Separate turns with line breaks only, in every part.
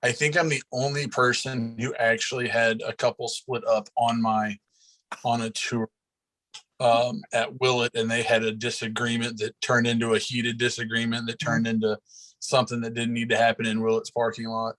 I think I'm the only person who actually had a couple split up on a tour at Willett, and they had a disagreement that turned into a heated disagreement that turned into something that didn't need to happen in Willett's parking lot.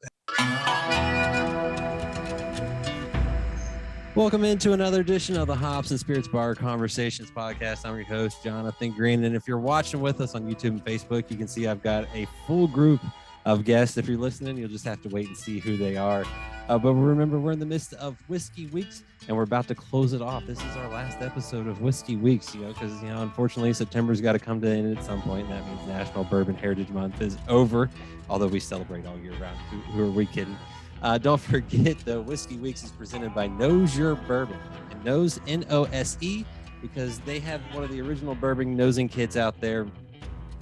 Welcome into another edition of the Hops and Spirits Bar Conversations podcast. I'm your host, Jonathan Green. And if you're watching with us on YouTube and Facebook, you can see I've got a full group of guests. If you're listening, you'll just have to wait and see who they are. But remember, we're in the midst of Whiskey Weeks, and we're about to close it off. This is our last episode of Whiskey Weeks, because, unfortunately, September's got to come to an end at some point, and that means National Bourbon Heritage Month is over, although we celebrate all year round. Who are we kidding? Don't forget, the Whiskey Weeks is presented by Nose Your Bourbon, and Nose, N-O-S-E, because they have one of the original bourbon nosing kits out there,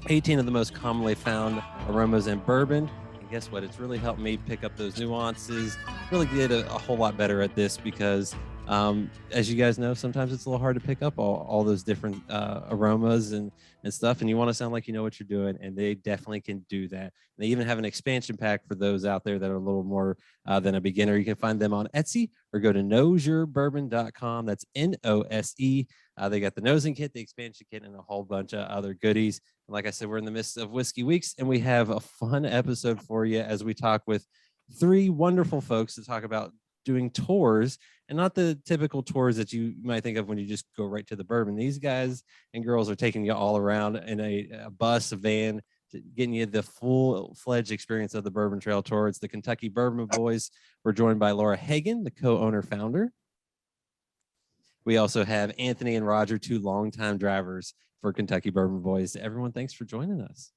18 of the most commonly found aromas in bourbon. And guess what? It's really helped me pick up those nuances, really get a whole lot better at this because, as you guys know, sometimes it's a little hard to pick up all those different aromas and stuff, and you want to sound like you know what you're doing, and they definitely can do that. They even have an expansion pack for those out there that are a little more than a beginner. You can find them on Etsy or go to noseyourbourbon.com. That's N-O-S-E. They got the nosing kit, the expansion kit, and a whole bunch of other goodies. And like I said, we're in the midst of Whiskey Weeks, and we have a fun episode for you as we talk with three wonderful folks to talk about doing tours, and not the typical tours that you might think of when you just go right to the bourbon. These guys and girls are taking you all around in a bus, a van, getting you the full-fledged experience of the Bourbon Trail Tour. It's the Kentucky Bourbon Boys. We're joined by Laura Hagan, the co-owner founder. We also have Anthony and Roger, two longtime drivers for Kentucky Bourbon Boys. Everyone, thanks for joining us.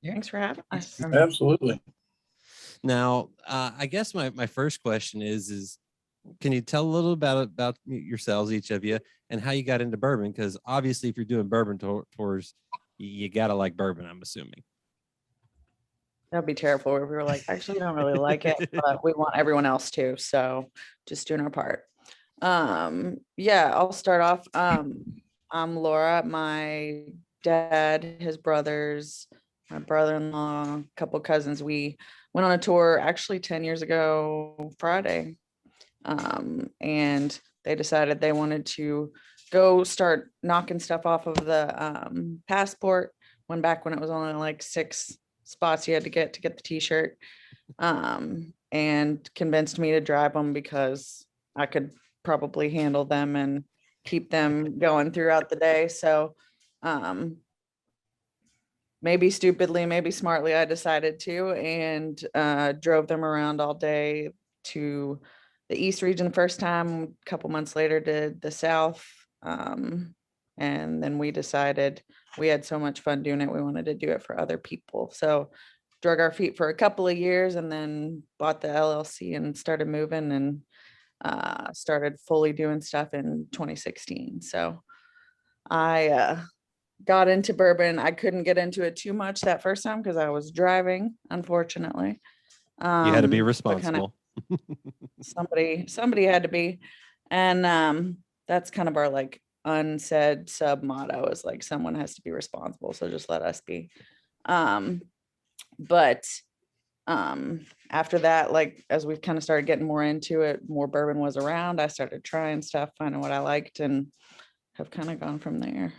Yeah. Thanks for having us.
Absolutely.
Now, I guess my first question is can you tell a little about yourselves, each of you, and how you got into bourbon? Because obviously, if you're doing bourbon tours, you got to like bourbon, I'm assuming.
That'd be terrible if we were like, actually, we don't really like it, but we want everyone else to. So just doing our part. Yeah, I'll start off. I'm Laura. My dad, his brothers, my brother-in-law, a couple cousins, we went on a tour actually 10 years ago Friday. And they decided they wanted to go start knocking stuff off of the passport. When it was only like 6 spots you had to get the t-shirt, and convinced me to drive them because I could probably handle them and keep them going throughout the day. So maybe stupidly, maybe smartly, I decided to, and drove them around all day to the East region the first time. A couple months later did the South. And then we decided we had so much fun doing it, we wanted to do it for other people. So drug our feet for a couple of years and then bought the LLC and started moving, and started fully doing stuff in 2016. So I got into bourbon. I couldn't get into it too much that first time because I was driving, unfortunately.
You had to be responsible.
Somebody had to be. And that's kind of our like unsaid sub motto, is like someone has to be responsible, so just let us be. But after that, like as we've kind of started getting more into it, more bourbon was around, I started trying stuff, finding what I liked, and have kind of gone from there.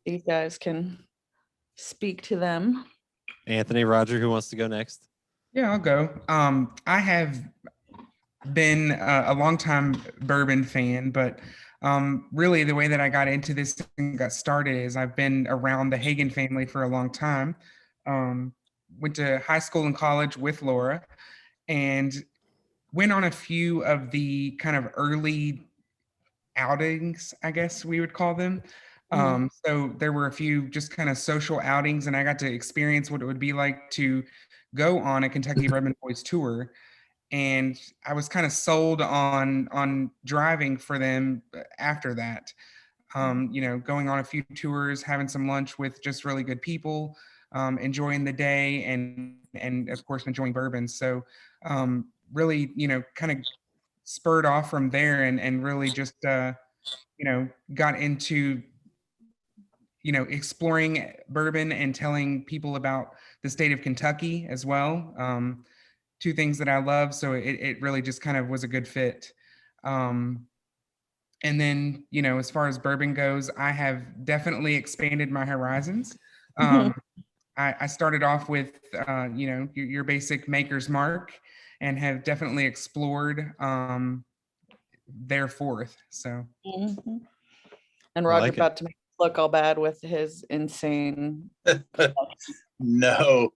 These guys can speak to them.
Anthony, Roger, who wants to go next?
Yeah, I'll go. I have been a longtime bourbon fan, but really the way that I got into this and got started is I've been around the Hagan family for a long time. Went to high school and college with Laura, and went on a few of the kind of early outings, I guess we would call them. So there were a few just kind of social outings, and I got to experience what it would be like to go on a Kentucky Bourbon Boys tour. And I was kind of sold on driving for them after that. Going on a few tours, having some lunch with just really good people, enjoying the day, and of course enjoying bourbon. So really, kind of spurred off from there, and really just got into exploring bourbon and telling people about the state of Kentucky as well. Two things that I love. So it really just kind of was a good fit. And then, as far as bourbon goes, I have definitely expanded my horizons. I started off with, your basic maker's mark, and have definitely explored thereforth. So.
Mhm. And
I
Roger
like it.
about to make us look all bad with his insane.
No.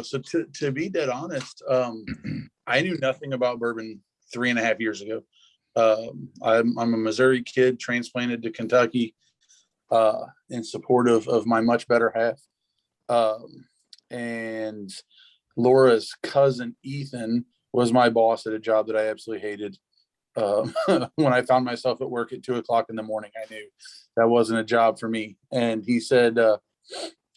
So to be dead honest, I knew nothing about bourbon 3.5 years ago. I'm a Missouri kid transplanted to Kentucky in support of my much better half. And Laura's cousin Ethan was my boss at a job that I absolutely hated. When I found myself at work at 2:00 in the morning, I knew that wasn't a job for me. And he said,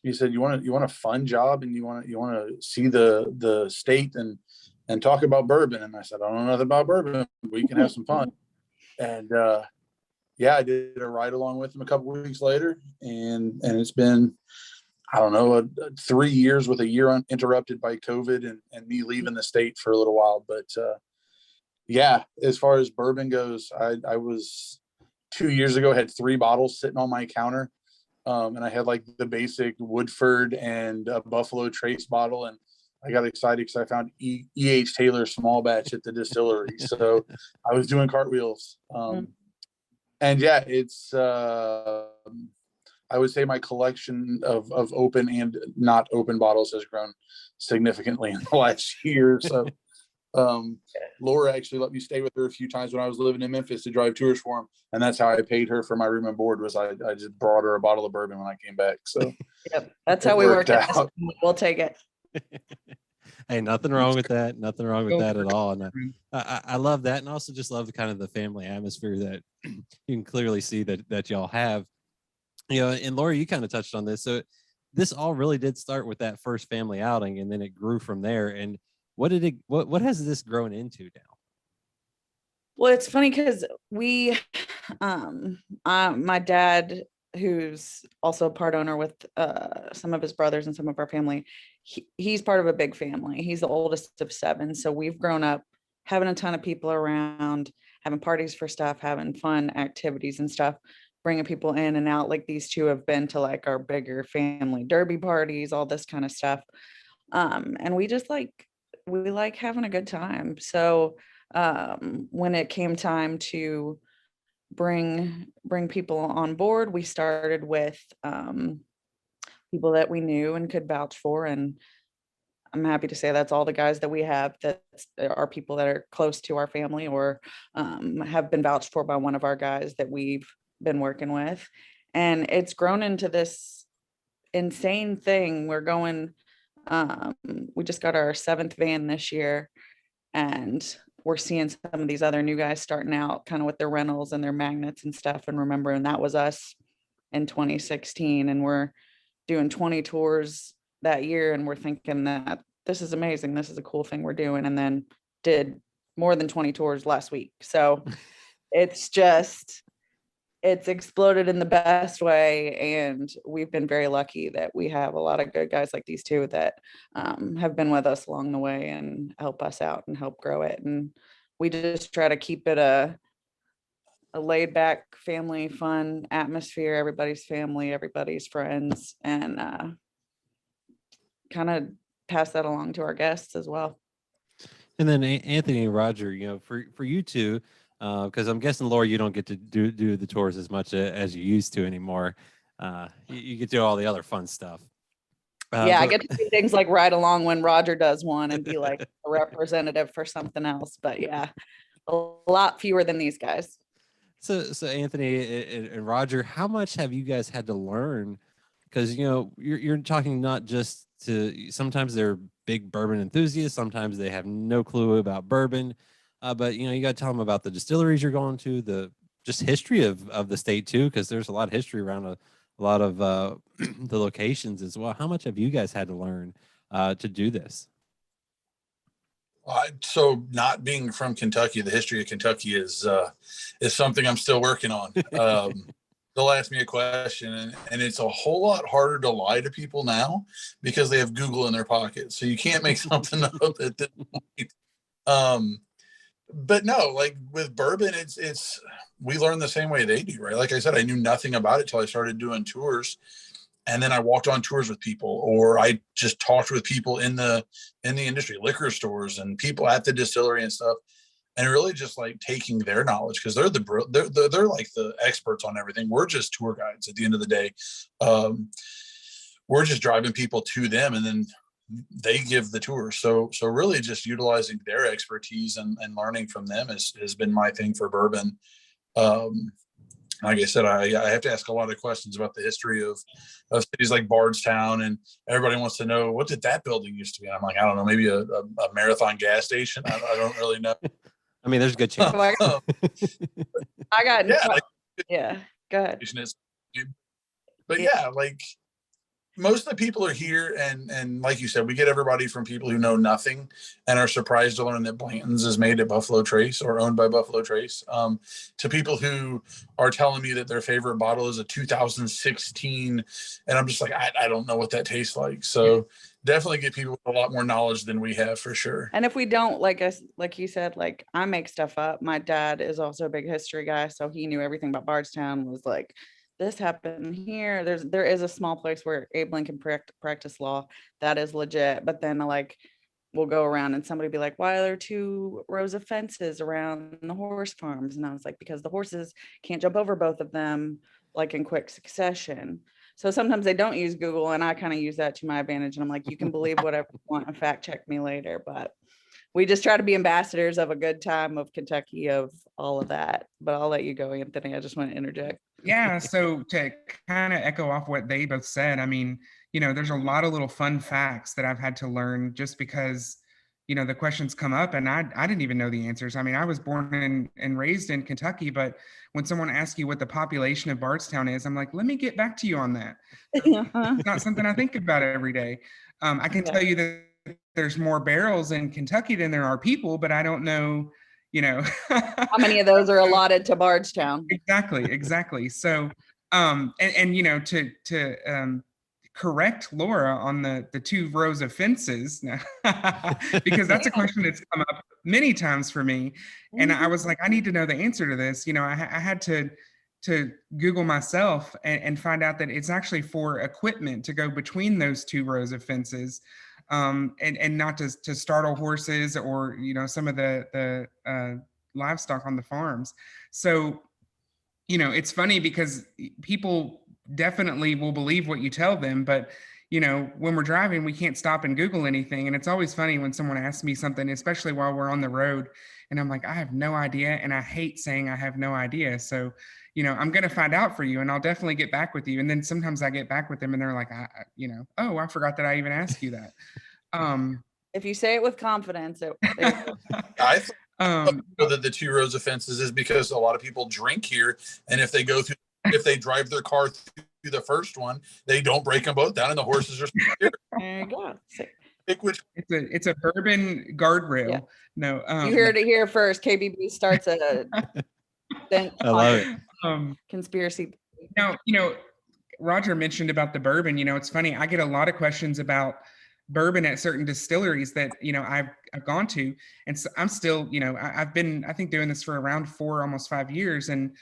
you want a fun job, and you want to see the state and talk about bourbon. And I said, I don't know nothing about bourbon. We can have some fun. And I did a ride along with him a couple weeks later, and it's been, I don't know, 3 years with a year uninterrupted by COVID and me leaving the state for a little while. But as far as bourbon goes, I was 2 years ago, had 3 bottles sitting on my counter. And I had like the basic Woodford and a Buffalo Trace bottle. And I got excited because I found E.H. Taylor small batch at the distillery. So I was doing cartwheels. And it's, I would say my collection of open and not open bottles has grown significantly in the last year. So Laura actually let me stay with her a few times when I was living in Memphis to drive tours for him. And that's how I paid her for my room and board, was I just brought her a bottle of bourbon when I came back. So
Yep, that's how we work
out.
We'll take it.
Hey, nothing wrong with that. Nothing wrong with that at all. And I love that. And also just love the kind of the family atmosphere that you can clearly see that y'all have. And Laura, you kind of touched on this. So this all really did start with that first family outing, and then it grew from there. And what has this grown into now?
Well, it's funny because my dad, who's also a part owner with some of his brothers and some of our family, he's part of a big family. He's the oldest of 7. So we've grown up having a ton of people around, having parties for stuff, having fun activities and stuff, bringing people in and out. Like these two have been to like our bigger family derby parties, all this kind of stuff. And we like having a good time. So when it came time to bring people on board, we started with people that we knew and could vouch for. And I'm happy to say that's all the guys that we have that are people that are close to our family or have been vouched for by one of our guys that we've been working with. And it's grown into this insane thing. We're going, we just got our 7th van this year, and we're seeing some of these other new guys starting out kind of with their rentals and their magnets and stuff. And remembering that was us in 2016, and we're doing 20 tours that year. And we're thinking that this is amazing. This is a cool thing we're doing. And then did more than 20 tours last week. So it's exploded in the best way. And we've been very lucky that we have a lot of good guys like these two that have been with us along the way and help us out and help grow it. And we just try to keep it a laid back family fun atmosphere. Everybody's family, everybody's friends, and kind of pass that along to our guests as well.
And then Anthony and Roger, for you two, because I'm guessing, Laura, you don't get to do the tours as much as you used to anymore. You get to do all the other fun stuff.
I get to do things like ride along when Roger does one and be like a representative for something else. But yeah, a lot fewer than these guys.
So Anthony and Roger, how much have you guys had to learn? Because you're talking not just to, sometimes they're big bourbon enthusiasts, sometimes they have no clue about bourbon, but you got to tell them about the distilleries you're going to, the just history of the state too, because there's a lot of history around a lot of the locations as well. How much have you guys had to learn to do this?
So not being from Kentucky, the history of Kentucky is something I'm still working on. they'll ask me a question, and it's a whole lot harder to lie to people now because they have Google in their pocket. So you can't make something up at this point. But no, like with bourbon, it's we learn the same way they do, right? Like I said, I knew nothing about it till I started doing tours. And then I walked on tours with people, or I just talked with people in the industry, liquor stores and people at the distillery and stuff. And really just like taking their knowledge, because they're they're like the experts on everything. We're just tour guides at the end of the day. We're just driving people to them, and then they give the tour. So really just utilizing their expertise and learning from them has been my thing for bourbon. Like I said, I have to ask a lot of questions about the history of cities like Bardstown, and everybody wants to know, what did that building used to be? And I'm like, I don't know, maybe a Marathon gas station. I don't really know.
I mean, there's a good chance.
I got
Yeah,
go ahead.
But yeah, like most of the people are here, and like you said, we get everybody from people who know nothing and are surprised to learn that Blanton's is made at Buffalo Trace or owned by Buffalo Trace, to people who are telling me that their favorite bottle is a 2016, and I'm just like, I don't know what that tastes like. So definitely get people with a lot more knowledge than we have, for sure.
And if we don't, like you said, like I make stuff up. My dad is also a big history guy, so he knew everything about Bardstown. Was like, this happened here. There is a small place where Abe Lincoln practice law. That is legit. But then like we'll go around and somebody be like, why are there 2 rows of fences around the horse farms? And I was like, because the horses can't jump over both of them like in quick succession. So sometimes they don't use Google, and I kind of use that to my advantage. And I'm like, you can believe whatever you want and fact check me later. But we just try to be ambassadors of a good time of Kentucky, of all of that. But I'll let you go, Anthony. I just want to interject.
Yeah, so to kind of echo off what they both said, I mean, there's a lot of little fun facts that I've had to learn just because, the questions come up and I didn't even know the answers. I mean, I was born and raised in Kentucky, but when someone asks you what the population of Bardstown is, I'm like, let me get back to you on that. It's not something I think about every day. I can tell you that there's more barrels in Kentucky than there are people, but I don't know,
how many of those are allotted to Bardstown.
Exactly. So to correct Laura on the 2 rows of fences, because that's a question that's come up many times for me, and I was like, I need to know the answer to this. I had to Google myself and find out that it's actually for equipment to go between those 2 rows of fences, and not to startle horses or some of the livestock on the farms. So it's funny because people definitely will believe what you tell them, but when we're driving, we can't stop and Google anything. And it's always funny when someone asks me something, especially while we're on the road, and I'm like, I have no idea. And I hate saying I have no idea. So, I'm going to find out for you, and I'll definitely get back with you. And then sometimes I get back with them and they're like, oh, I forgot that I even asked you that.
If you say it with confidence,
I that the 2 rows of fences is because a lot of people drink here, and if they drive their car through the first one, they don't break them both down, and the horses are scared.
There you go.
It's a bourbon guardrail. Yeah. No,
you heard it here first. KBB starts a
I love it.
Conspiracy.
Now, Roger mentioned about the bourbon. It's funny. I get a lot of questions about bourbon at certain distilleries that I've gone to, and so I'm still I've been, I think, doing this for around 4, almost 5 years, and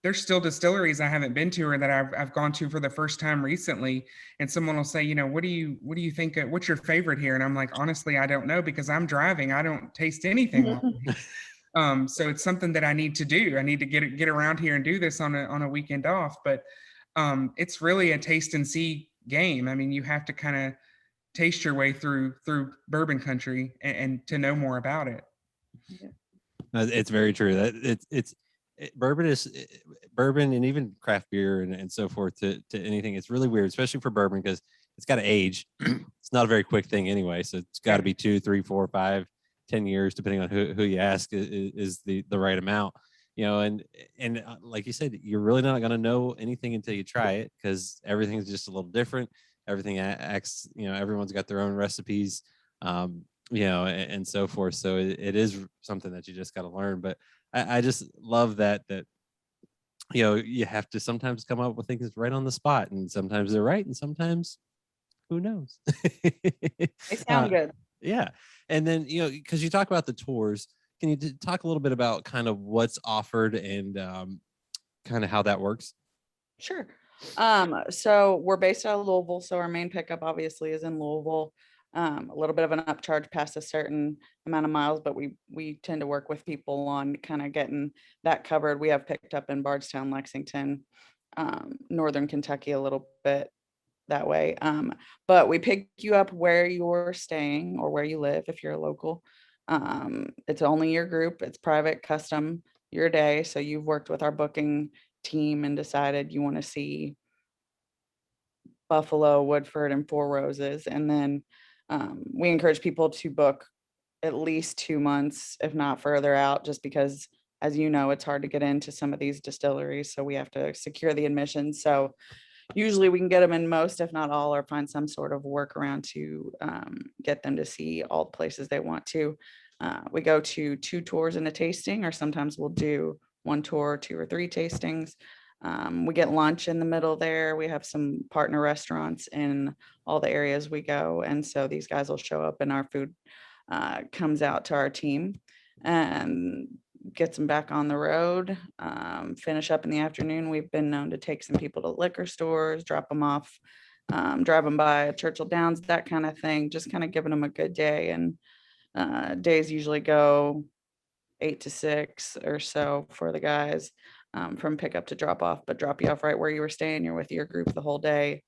there's still distilleries I haven't been to or that I've gone to for the first time recently, and someone will say, what do you think, what's your favorite here? And I'm like, honestly, I don't know, because I'm driving, I don't taste anything. So it's something that I need to do. I need to get around here and do this on a weekend off, but it's really a taste and see game. I mean, you have to kind of taste your way through bourbon country and to know more about it.
It's very true that bourbon and even craft beer and so forth to anything. It's really weird, especially for bourbon, because it's got to age. It's not a very quick thing anyway. So it's got to be 2, 3, 4, 5, 10 years, depending on who you ask, is the right amount, and like you said, you're really not going to know anything until you try it, because everything's just a little different. Everything acts, everyone's got their own recipes, and so forth. So it is something that you just got to learn. But I just love that you have to sometimes come up with things right on the spot, and sometimes they're right, and sometimes who knows.
They sound good.
Yeah. And then, because you talk about the tours, can you talk a little bit about kind of what's offered and kind of how that works?
Sure. So we're based out of Louisville. So our main pickup obviously is in Louisville. A little bit of an upcharge past a certain amount of miles, but we tend to work with people on kind of getting that covered. We have picked up in Bardstown, Lexington, Northern Kentucky a little bit that way. But we pick you up where you're staying or where you live if you're a local. It's only your group, it's private, custom, your day. So you've worked with our booking team and decided you want to see Buffalo, Woodford, and Four Roses. And then we encourage people to book at least 2 months, if not further out, just because, as you know, it's hard to get into some of these distilleries. So we have to secure the admissions. So usually we can get them in most, if not all, or find some sort of workaround to get them to see all the places they want to. We go to 2 tours and a tasting, or sometimes we'll do 1 tour, 2 or 3 tastings. We get lunch in the middle there. We have some partner restaurants in all the areas we go. And so these guys will show up and our food comes out to our team and gets them back on the road. Finish up in the afternoon. We've been known to take some people to liquor stores, drop them off, drive them by Churchill Downs, that kind of thing, just kind of giving them a good day. And days usually go 8 to 6 or so for the guys, from pickup to drop off, but drop you off right where you were staying. You're with your group the whole day.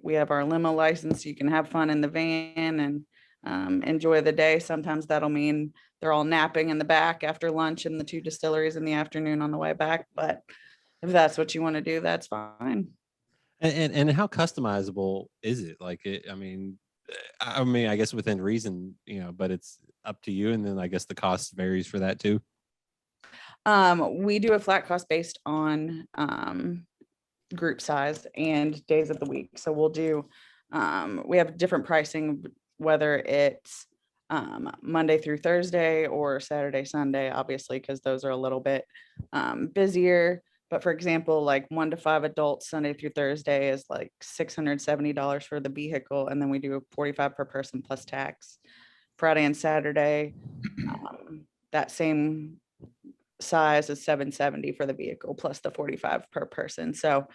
We have our limo license, so you can have fun in the van and enjoy the day. Sometimes that'll mean they're all napping in the back after lunch in the 2 distilleries in the afternoon on the way back. But if that's what you want to do, that's fine.
And how customizable is it? Like, I guess within reason, but it's up to you. And then I guess the cost varies for that too.
We do a flat cost based on group size and days of the week. So we'll do, we have different pricing, whether it's Monday through Thursday or Saturday, Sunday, obviously, because those are a little bit busier. But for example, like 1 to 5 adults, Sunday through Thursday is like $670 for the vehicle. And then we do 45 per person plus tax. Friday and Saturday, that same size is $770 for the vehicle plus the 45 per person. So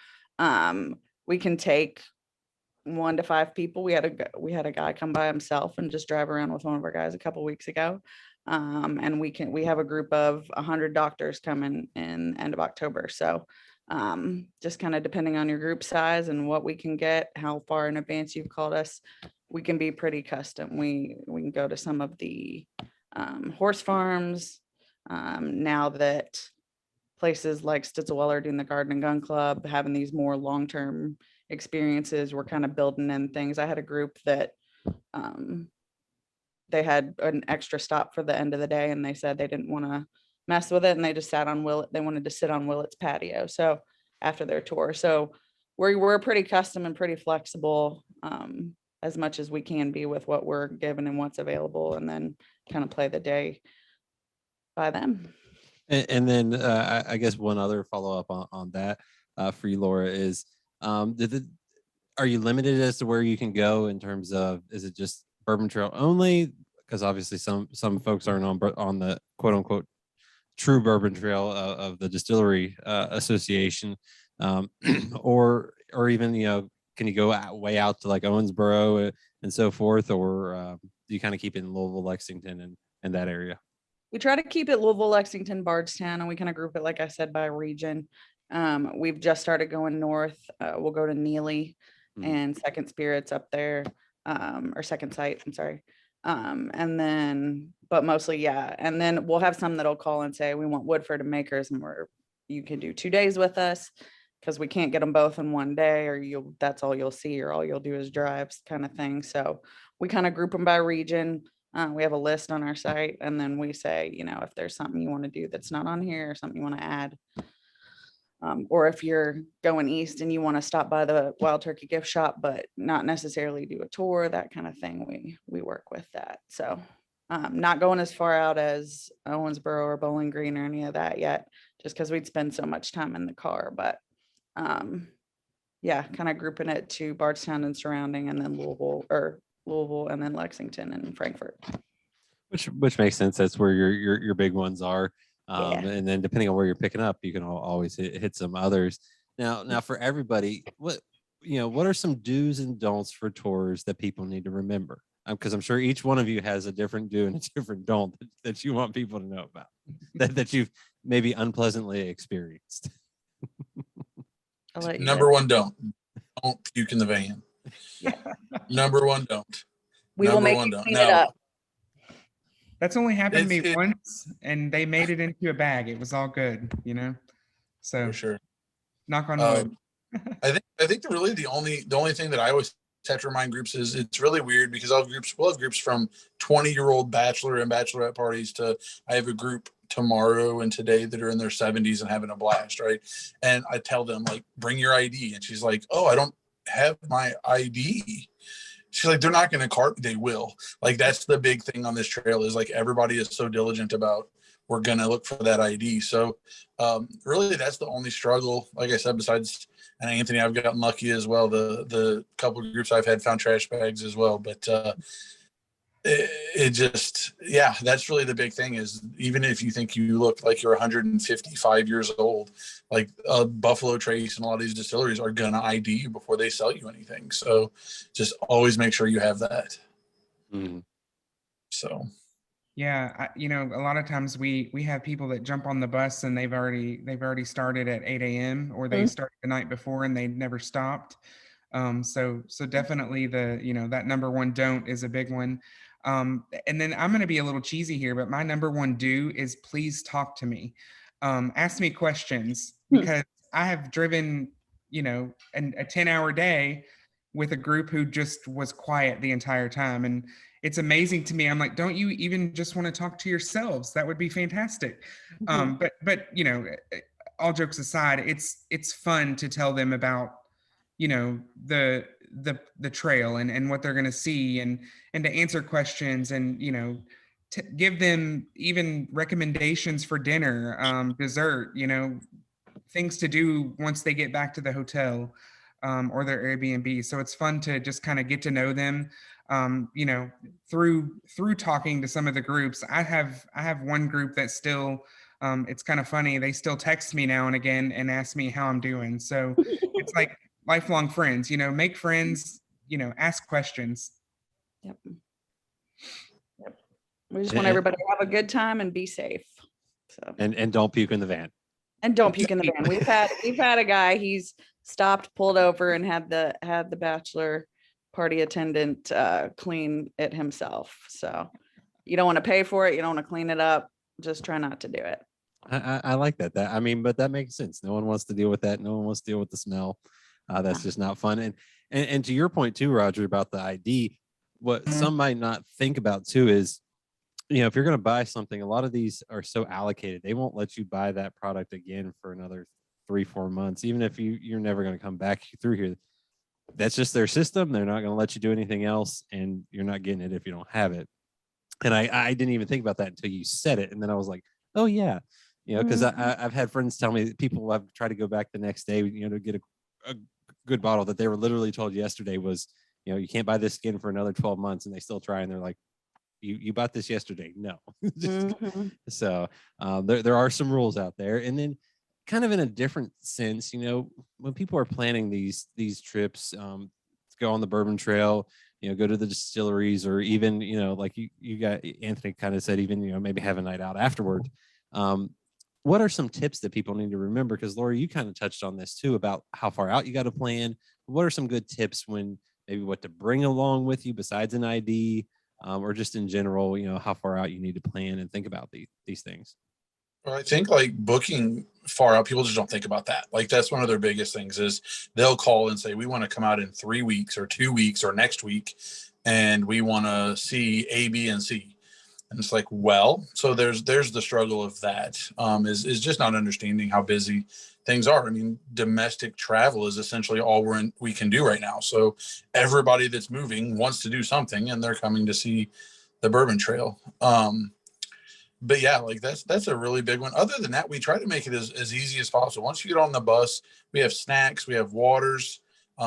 we can take 1 to 5 people. We had a guy come by himself and just drive around with one of our guys a couple weeks ago. And we have a group of 100 doctors coming in end of October. So just kind of depending on your group size and what we can get, how far in advance you've called us, we can be pretty custom. We can go to some of the horse farms. Now that places like Stitzelweller doing the Garden and Gun Club, having these more long-term experiences, we're kind of building in things. I had a group that they had an extra stop for the end of the day, and they said they didn't want to mess with it, and they just sat on Willet. They wanted to sit on Willett's patio. So after their tour, so we're pretty custom and pretty flexible, as much as we can be with what we're given and what's available, and then kind of play the day by them.
And then I guess one other follow up on that for you, Laura, is are you limited as to where you can go in terms of, is it just Bourbon Trail only? Because obviously some folks aren't on the quote unquote true Bourbon Trail of the Distillery Association, or even can you go way out to like Owensboro and so forth, or do you kind of keep it in Louisville, Lexington, and that area?
We try to keep it Louisville, Lexington, Bardstown, and we kind of group it, like I said, by region. We've just started going north. We'll go to Neely and Second Spirits up there, or Second Sight, I'm sorry. And then, but mostly, yeah. And then we'll have some that'll call and say, we want Woodford and Makers, and you can do 2 days with us, because we can't get them both in one day, or that's all you'll see, or all you'll do is drives kind of thing. So we kind of group them by region. We have a list on our site, and then we say, if there's something you want to do that's not on here, or something you want to add, or if you're going east and you want to stop by the Wild Turkey gift shop, but not necessarily do a tour, that kind of thing, we work with that. So Not going as far out as Owensboro or Bowling Green or any of that yet, just because we'd spend so much time in the car. But yeah, kind of grouping it to Bardstown and surrounding, and then Louisville, and then Lexington and Frankfurt.
Which makes sense. That's where your big ones are.
Yeah.
And then depending on where you're picking up, you can always hit some others. Now for everybody, what are some do's and don'ts for tours that people need to remember? Because I'm sure each one of you has a different do and a different don't that you want people to know about, that you've maybe unpleasantly experienced.
Number one, don't puke in the van.
Yeah.
Number one, don't.
We will make you clean it up.
That's only happened to me once, and they made it into a bag. It was all good, So
for sure.
Knock on wood.
I think the only thing that I always have to remind groups is it's really weird because we'll have groups from 20-year-old bachelor and bachelorette parties to I have a group tomorrow and today that are in their 70s and having a blast, right? And I tell them, like, bring your ID, and she's like, oh, I don't have my ID. She's like, they're not going to cart. They will. Like, that's the big thing on this trail is like everybody is so diligent about we're going to look for that ID. So really that's the only struggle. Like I said, besides, and Anthony, I've gotten lucky as well. The couple of groups I've had found trash bags as well. But it just, yeah, that's really the big thing is even if you think you look like you're 155 years old, like Buffalo Trace and a lot of these distilleries are going to ID you before they sell you anything. So just always make sure you have that. So.
Yeah, a lot of times we have people that jump on the bus and they've already started at 8 a.m. or they started the night before and they never stopped. So definitely that number one don't is a big one. And then I'm going to be a little cheesy here, but my number one do is please talk to me. Ask me questions because I have driven, a 10-hour day with a group who just was quiet the entire time. And it's amazing to me. I'm like, don't you even just want to talk to yourselves? That would be fantastic. But all jokes aside, it's fun to tell them about, the trail and what they're going to see and to answer questions and, to give them even recommendations for dinner, dessert, things to do once they get back to the hotel or their Airbnb. So it's fun to just kind of get to know them. Through talking to some of the groups. I have one group that still, it's kind of funny. They still text me now and again and ask me how I'm doing. So it's like lifelong friends, make friends, ask questions.
Yep. We just want everybody to have a good time and be safe. So
and don't puke in the van.
And don't puke in the van. We've had a guy, he's stopped, pulled over, and had the bachelor party attendant clean it himself. So you don't want to pay for it, you don't want to clean it up, just try not to do it.
I like that. But that makes sense. No one wants to deal with that. No one wants to deal with the smell. That's just not fun. And to your point too, Roger, about the ID, what some might not think about too is, if you're going to buy something, a lot of these are so allocated, they won't let you buy that product again for another 3-4 months, even if you're never going to come back through here. That's just their system. They're not going to let you do anything else, and you're not getting it if you don't have it. And I didn't even think about that until you said it. And then I was like, oh yeah, because I've had friends tell me that people have tried to go back the next day, to get a good bottle that they were literally told yesterday was, you can't buy this again for another 12 months. And they still try. And they're like, you bought this yesterday. No. So there are some rules out there. And then kind of in a different sense, when people are planning these trips to go on the bourbon trail, go to the distilleries, or even, like you got Anthony kind of said, even, maybe have a night out afterward. What are some tips that people need to remember? Because Laura, you kind of touched on this too, about how far out you got to plan. What are some good tips when maybe what to bring along with you besides an ID, or just in general, how far out you need to plan and think about these things?
Well, I think like booking far out, people just don't think about that. Like that's one of their biggest things is they'll call and say, we want to come out in 3 weeks or 2 weeks or next week. And we want to see A, B, and C. And it's like, well, so there's the struggle of that, is just not understanding how busy things are. I mean, domestic travel is essentially all we can do right now. So everybody that's moving wants to do something, and they're coming to see Bourbon Trail. But yeah, like that's a really big one. Other than that, we try to make it as easy as possible. Once you get on the bus, we have snacks, we have waters,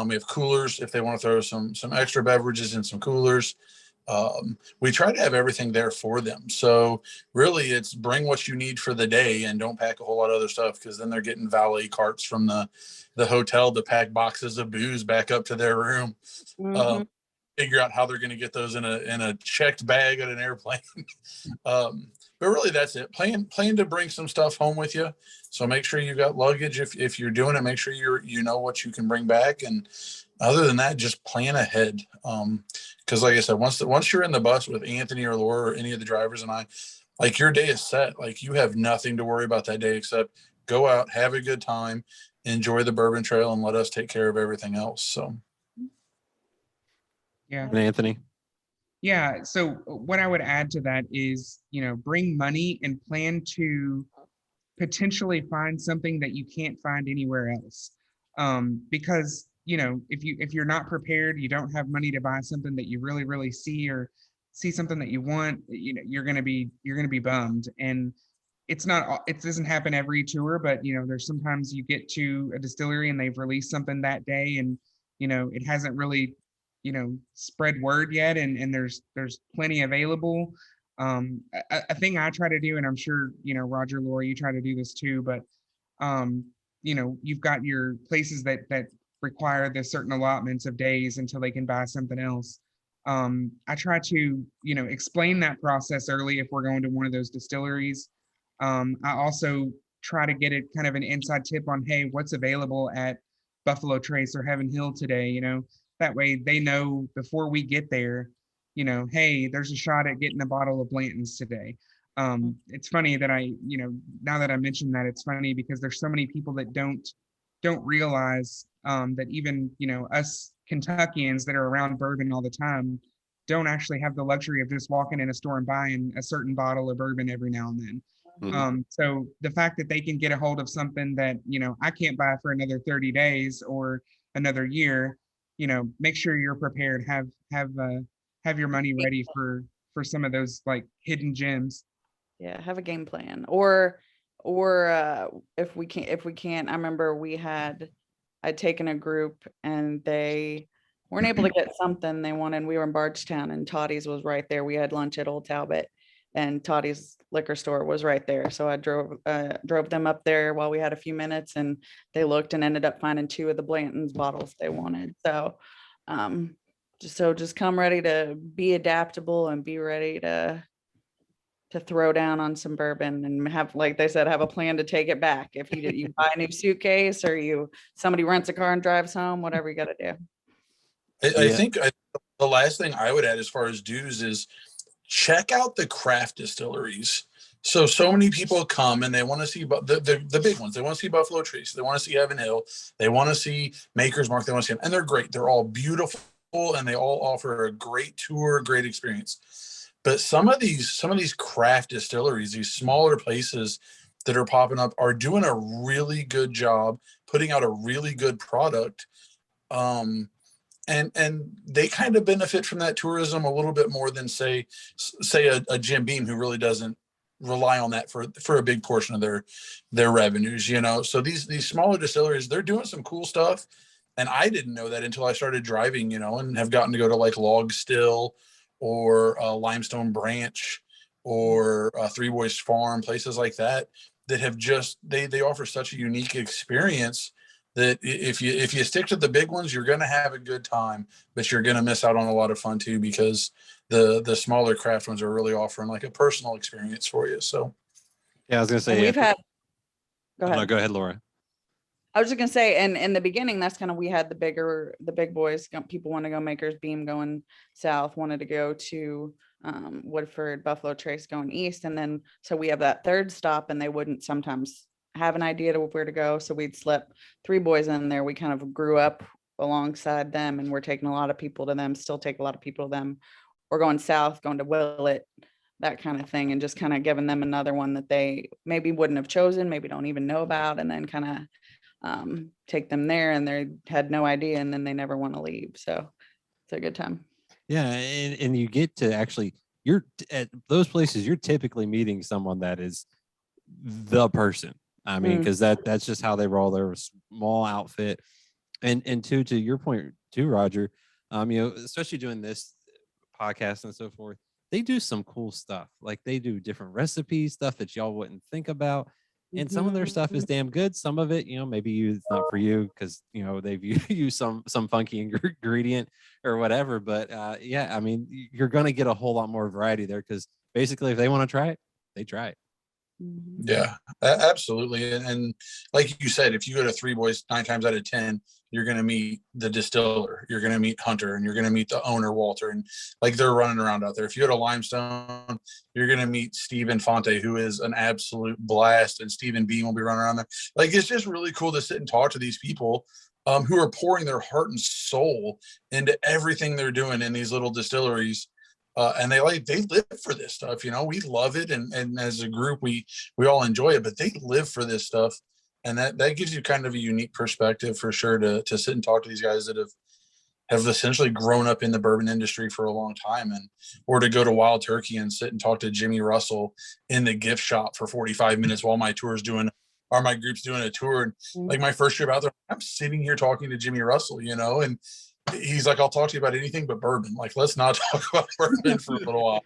we have coolers if they want to throw some extra beverages in some coolers. We try to have everything there for them. So really, it's bring what you need for the day and don't pack a whole lot of other stuff, because then they're getting valet carts from the hotel to pack boxes of booze back up to their room. Figure out how they're going to get those in a checked bag at an airplane. But really, that's it. Plan to bring some stuff home with you. So make sure you got luggage. If you're doing it, make sure you know what you can bring back. And other than that, just plan ahead. Because like I said, once you're in the bus with Anthony or Laura or any of the drivers and I, like, your day is set. Like, you have nothing to worry about that day except go out, have a good time, enjoy the Bourbon Trail, and let us take care of everything else. So.
Yeah.
And Anthony?
Yeah. So what I would add to that is, bring money and plan to potentially find something that you can't find anywhere else. Because, if you're not prepared, you don't have money to buy something that you really, really see, or see something that you want, you're going to be bummed. And it doesn't happen every tour, but there's sometimes you get to a distillery and they've released something that day, and it hasn't really spread word yet, and there's plenty available. A thing I try to do, and I'm sure Roger, Laura, you try to do this too, but you've got your places that require the certain allotments of days until they can buy something else. I try to explain that process early if we're going to one of those distilleries. I also try to get it kind of an inside tip on, hey, what's available at Buffalo Trace or Heaven Hill today. That way they know before we get there, hey, there's a shot at getting a bottle of Blanton's today. It's funny that now that I mentioned that, it's funny because there's so many people that don't realize that even, us Kentuckians that are around bourbon all the time don't actually have the luxury of just walking in a store and buying a certain bottle of bourbon every now and then. So the fact that they can get a hold of something that, I can't buy for another 30 days or another year, make sure you're prepared, have your money ready for some of those like hidden gems.
Yeah, have a game plan. Or if we can't, I remember I'd taken a group and they weren't able to get something they wanted. We were in Bardstown and Tottie's was right there. We had lunch at Old Talbot and Tottie's liquor store was right there. So I drove them up there while we had a few minutes, and they looked and ended up finding 2 of the Blanton's bottles they wanted. So just come ready to be adaptable and be ready to throw down on some bourbon and have, like they said, have a plan to take it back. If you buy a new suitcase or somebody rents a car and drives home, whatever you got to do.
I think the last thing I would add as far as dues is check out the craft distilleries. So many people come and they want to see the big ones. They want to see Buffalo Trace. They want to see Heaven Hill. They want to see Maker's Mark. They want to see them, and they're great. They're all beautiful and they all offer a great tour, great experience. But some of these craft distilleries, these smaller places that are popping up, are doing a really good job putting out a really good product. And they kind of benefit from that tourism a little bit more than say a Jim Beam, who really doesn't rely on that for a big portion of their revenues, So these smaller distilleries, they're doing some cool stuff. And I didn't know that until I started driving, and have gotten to go to like Log Still or Limestone Branch or Three Boys Farm, places like that have just, they offer such a unique experience that if you stick to the big ones, you're going to have a good time, but you're going to miss out on a lot of fun too, because the smaller craft ones are really offering like a personal experience for you. So
yeah, I was going to say,
we've had, go ahead.
No, go ahead, Laura.
I was just going to say, and in the beginning, that's kind of, we had the big boys, people want to go Maker's Beam going south, wanted to go to Woodford, Buffalo Trace going east. And then, so we have that third stop, and they wouldn't sometimes have an idea of where to go. So we'd slip Three Boys in there. We kind of grew up alongside them, and we're taking a lot of people to them, still take a lot of people to them. We're going south, going to Willett, that kind of thing, and just kind of giving them another one that they maybe wouldn't have chosen, maybe don't even know about, and then kind of take them there, and they had no idea, and then they never want to leave. So it's a good time.
Yeah, and you get to actually you're at those places, you're typically meeting someone that is the person. I mean, because that's just how they roll. They're a small outfit. And two, to your point too, Roger, especially doing this podcast and so forth, they do some cool stuff. Like they do different recipes, stuff that y'all wouldn't think about. And some of their stuff is damn good. Some of it, maybe it's not for you because they've used some funky ingredient or whatever. But yeah, I mean, you're gonna get a whole lot more variety there because basically, if they want to try it, they try it.
Yeah, absolutely. And like you said, if you go to Three Boys, 9 times out of 10, you're going to meet the distiller, you're going to meet Hunter, and you're going to meet the owner, Walter. And like they're running around out there. If you go to Limestone, you're going to meet Stephen Fonte, who is an absolute blast. And Stephen Bean will be running around there. Like, it's just really cool to sit and talk to these people who are pouring their heart and soul into everything they're doing in these little distilleries. And they live for this stuff, we love it. And as a group, we all enjoy it, but they live for this stuff. And that gives you kind of a unique perspective for sure to sit and talk to these guys that have essentially grown up in the bourbon industry for a long time, or to go to Wild Turkey and sit and talk to Jimmy Russell in the gift shop for 45 minutes while my group's doing a tour. And like my first trip out there, I'm sitting here talking to Jimmy Russell, and he's like, I'll talk to you about anything but bourbon. Like, let's not talk about bourbon for a little while.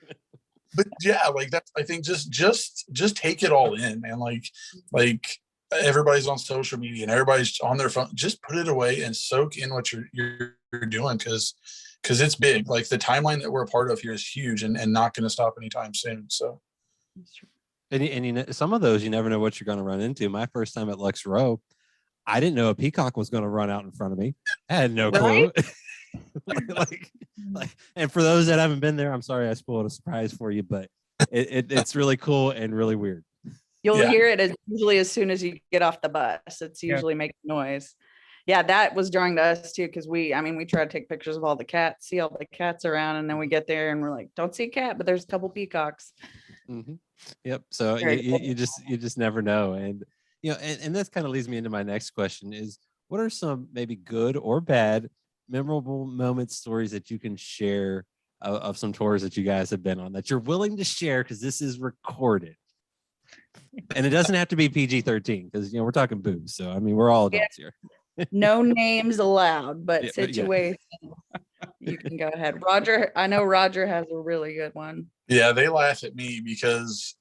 But yeah, like that's, I think just take it all in, man. Like everybody's on social media and everybody's on their phone. Just put it away and soak in what you're doing. Cause it's big. Like the timeline that we're a part of here is huge and not going to stop anytime soon. So.
And some of those, you never know what you're going to run into. My first time at Lux Row, I didn't know a peacock was going to run out in front of me. I had no clue. like, and for those that haven't been there, I'm sorry I spoiled a surprise for you, but it's really cool and really weird.
You'll hear it usually as soon as you get off the bus. It's usually making noise. Yeah, that was drawing to us too, because we try to take pictures of all the cats, see all the cats around, and then we get there and we're like, don't see a cat, but there's a couple peacocks.
Mm-hmm. Yep. So you just never know. And and this kind of leads me into my next question is, what are some maybe good or bad memorable moments, stories that you can share of some tours that you guys have been on that you're willing to share, because this is recorded? And it doesn't have to be PG-13 because we're talking booze. So I mean, we're all adults here.
No names allowed, but situation. You can go ahead. Roger, I know Roger has a really good one.
Yeah, they laugh at me because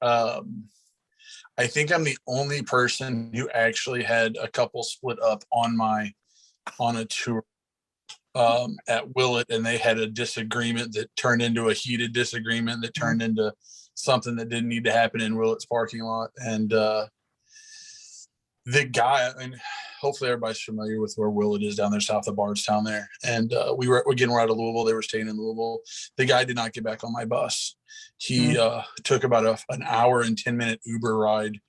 I think I'm the only person who actually had a couple split up on a tour at Willett, and they had a disagreement that turned into a heated disagreement that turned into something that didn't need to happen in Willett's parking lot. And the guy, and hopefully everybody's familiar with where Willett is down there south of Bardstown there. And we're out of Louisville. They were staying in Louisville. The guy did not get back on my bus. He took about an hour and 10-minute Uber ride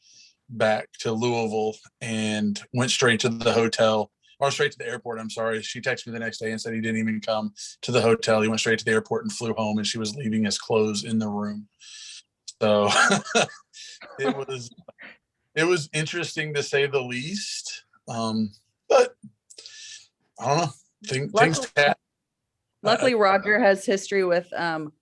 back to Louisville and went straight to the hotel, or straight to the airport. I'm sorry. She texted me the next day and said he didn't even come to the hotel. He went straight to the airport and flew home, and she was leaving his clothes in the room. So it was interesting to say the least. But I don't know. Things
luckily Roger has history with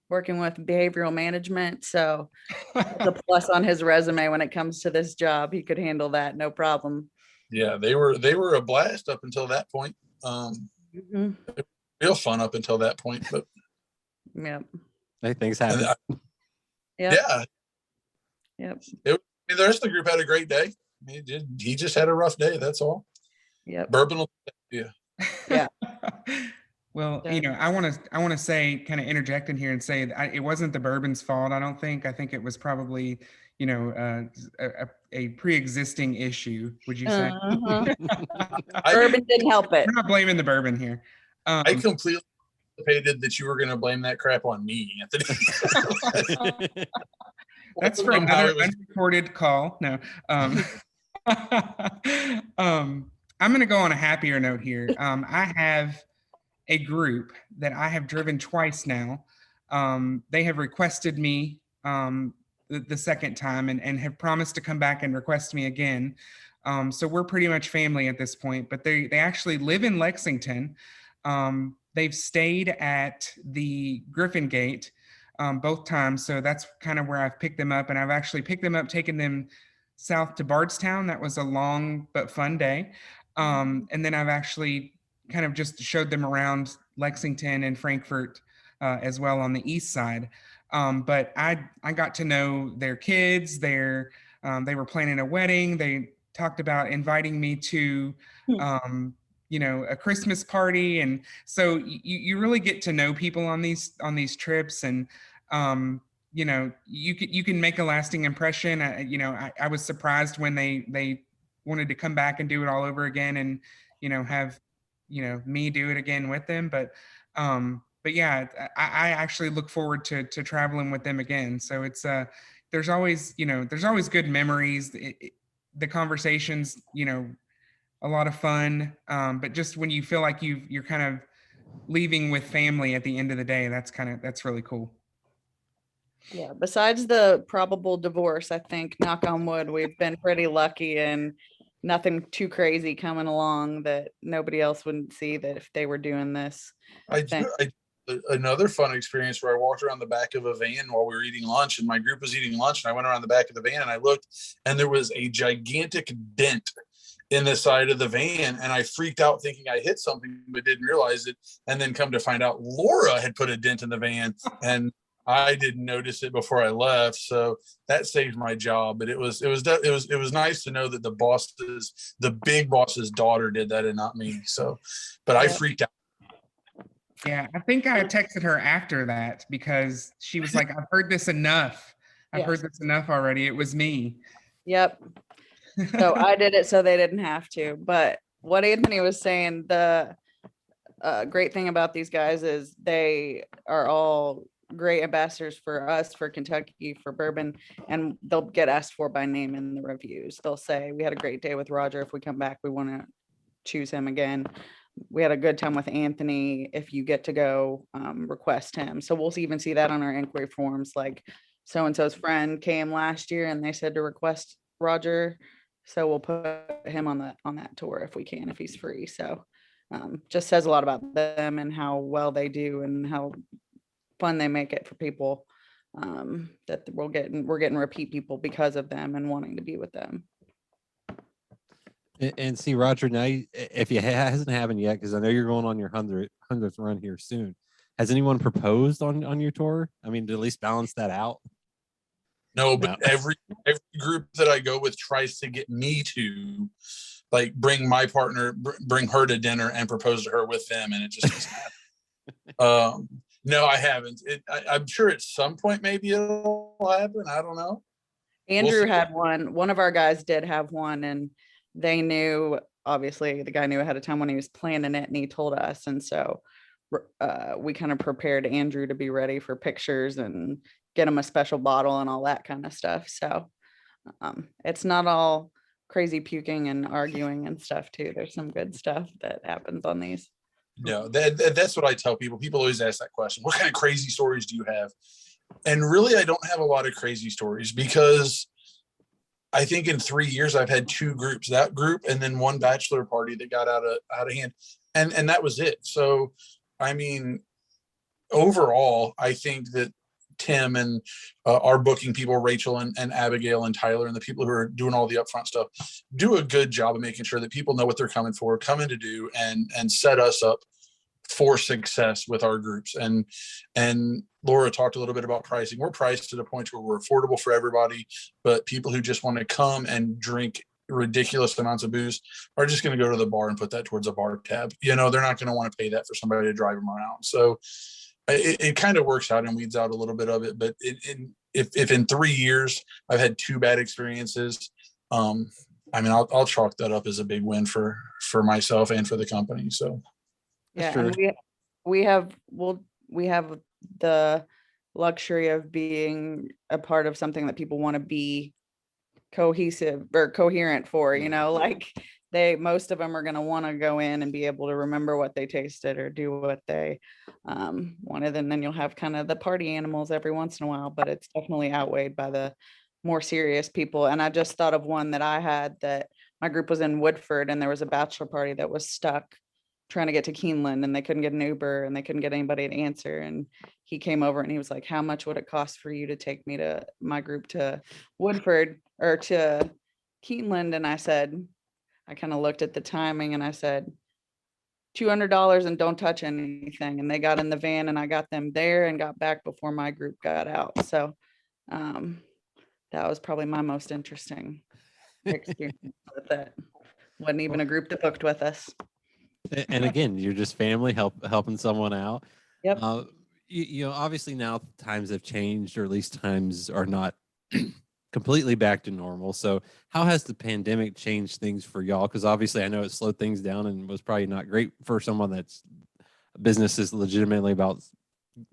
working with behavioral management, so it's a plus on his resume when it comes to this job. He could handle that no problem.
Yeah, they were a blast up until that point. Real fun up until that point, but
hey, things happen.
Yep.
The rest of the group had a great day. He just had a rough day. That's all.
Yep.
Bourbon will,
yeah.
Well, I want to say, kind of interject in here and say that it wasn't the bourbon's fault. I think it was probably, a pre-existing issue. Would you say?
Bourbon didn't help it.
We're not blaming the bourbon here.
I completely anticipated that you were going to blame that crap on me, Anthony.
That's for another unrecorded call. No. I'm going to go on a happier note here. I have a group that I have driven twice now. They have requested me the second time and have promised to come back and request me again. So we're pretty much family at this point, but they actually live in Lexington. They've stayed at the Griffin Gate both times. So that's kind of where I've picked them up. And I've actually picked them up, taken them south to Bardstown. That was a long but fun day. And then I've actually kind of just showed them around Lexington and Frankfurt as well on the east side. But I got to know their kids. They were planning a wedding. They talked about inviting me to a Christmas party. And so you really get to know people on these trips. And you can make a lasting impression. I was surprised when they wanted to come back and do it all over again, and have me do it again with them. But yeah, I actually look forward to traveling with them again. So it's there's always good memories. The conversations, a lot of fun. But just when you feel like you're kind of leaving with family at the end of the day, that's really cool.
Yeah, besides the probable divorce, I think, knock on wood, we've been pretty lucky and nothing too crazy coming along that nobody else wouldn't see that if they were doing this.
Another fun experience where I walked around the back of a van while we were eating lunch, and my group was eating lunch, and I went around the back of the van and I looked, and there was a gigantic dent in the side of the van, and I freaked out thinking I hit something but didn't realize it, and then come to find out Laura had put a dent in the van, and I didn't notice it before I left, so that saved my job. But it was nice to know that the big boss's daughter did that and not me. So, but I freaked out.
Yeah, I think I texted her after that because she was like, "I've heard this enough. I've heard this enough already. It was me."
Yep. So I did it so they didn't have to. But what Anthony was saying, the great thing about these guys is they are all great ambassadors for us, for Kentucky, for bourbon, and they'll get asked for by name in the reviews. They'll say, "We had a great day with Roger. If we come back, we want to choose him again. We had a good time with Anthony. If you get to go, request him." So we'll even see that on our inquiry forms, like so-and-so's friend came last year and they said to request Roger. So we'll put him on that tour if we can, if he's free. So just says a lot about them and how well they do and how fun they make it for people, that we're getting repeat people because of them and wanting to be with them.
And see, Roger, now if it hasn't happened yet, because I know you're going on your 100th run here soon, has anyone proposed on your tour? I mean, to at least balance that out.
No, but every group that I go with tries to get me to like bring my partner, bring her to dinner and propose to her with them, and it just doesn't happen. No, I haven't. I'm sure at some point maybe it'll happen. I don't know.
Andrew had one. One of our guys did have one, and they knew, obviously the guy knew ahead of time when he was planning it, and he told us. And so we kind of prepared Andrew to be ready for pictures and get him a special bottle and all that kind of stuff. So it's not all crazy puking and arguing and stuff too. There's some good stuff that happens on these.
No, that's what I tell people. People always ask that question. What kind of crazy stories do you have? And really, I don't have a lot of crazy stories because I think in 3 years I've had 2 groups, that group and then one bachelor party that got out of hand. And that was it. So, I mean, overall, I think that Tim and our booking people, Rachel and Abigail and Tyler, and the people who are doing all the upfront stuff, do a good job of making sure that people know what they're coming to do, and set us up for success with our groups. And Laura talked a little bit about pricing. We're priced to the point where we're affordable for everybody, but people who just want to come and drink ridiculous amounts of booze are just going to go to the bar and put that towards a bar tab. They're not going to want to pay that for somebody to drive them around. So it kind of works out and weeds out a little bit of it. But if in 3 years I've had 2 bad experiences, I mean, I'll chalk that up as a big win for myself and for the company. So
yeah, and we have the luxury of being a part of something that people want to be cohesive or coherent for, like most of them are going to want to go in and be able to remember what they tasted or do what they wanted. And then you'll have kind of the party animals every once in a while, but it's definitely outweighed by the more serious people. And I just thought of one that I had, that my group was in Woodford and there was a bachelor party that was stuck trying to get to Keeneland, and they couldn't get an Uber, and they couldn't get anybody to answer. And he came over and he was like, how much would it cost for you to take me to my group to Woodford or to Keeneland? And I said, I kind of looked at the timing and I said, $200 and don't touch anything. And they got in the van and I got them there and got back before my group got out. So that was probably my most interesting experience with it. Wasn't even a group that booked with us.
And again, you're just family helping someone out.
Yep.
You know, obviously now times have changed, or at least times are not completely back to normal. So how has the pandemic changed things for y'all? Because obviously I know it slowed things down and was probably not great for someone that's business is legitimately about